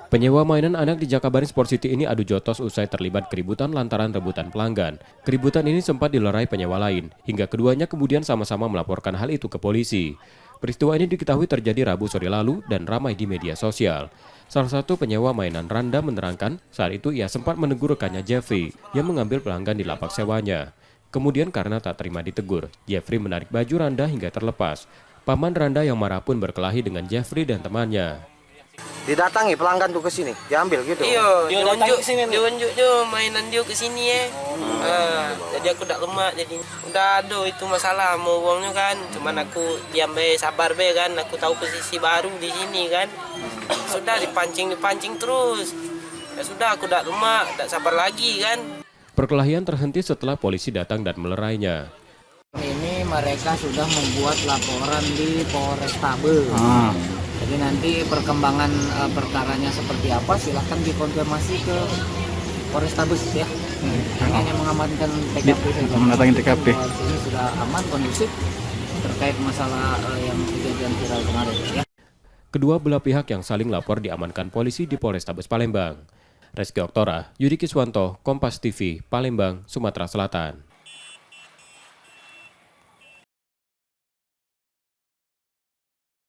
Penyewa mainan anak di Jakabaring Sport City ini adu jotos usai terlibat keributan lantaran rebutan pelanggan. Keributan ini sempat dilerai penyewa lain, hingga keduanya kemudian sama-sama melaporkan hal itu ke polisi. Peristiwa ini diketahui terjadi Rabu sore lalu dan ramai di media sosial. Salah satu penyewa mainan Randa menerangkan saat itu ia sempat menegur rekannya Jeffrey yang mengambil pelanggan di lapak sewanya. Kemudian karena tak terima ditegur, Jeffrey menarik baju Randa hingga terlepas. Paman Randa yang marah pun berkelahi dengan Jeffrey dan temannya. Didatangi pelanggan tuh ke sini, diambil gitu. Iya, diunjuk mainan dia ke sini ya. Jadi aku tak lemak, jadi udah ada itu masalah mau uangnya kan. Cuman aku diam be, sabar be kan. Aku tahu posisi baru di sini kan. Sudah dipancing terus. Ya sudah aku tak lemak, tak sabar lagi kan. Perkelahian terhenti setelah polisi datang dan melerainya. Ini mereka sudah membuat laporan di Polrestabes. Jadi nanti perkembangan perkaranya seperti apa silahkan dikonfirmasi ke Polrestabes ya. Kami hanya mengamankan TKP saja. Mendatangi TKP. Ini sudah aman, kondusif terkait masalah yang kejadian viral kemarin ya. Kedua belah pihak yang saling lapor diamankan polisi di Polrestabes Palembang. Reski Oktora, Yudi Kiswanto, Kompas TV, Palembang, Sumatera Selatan.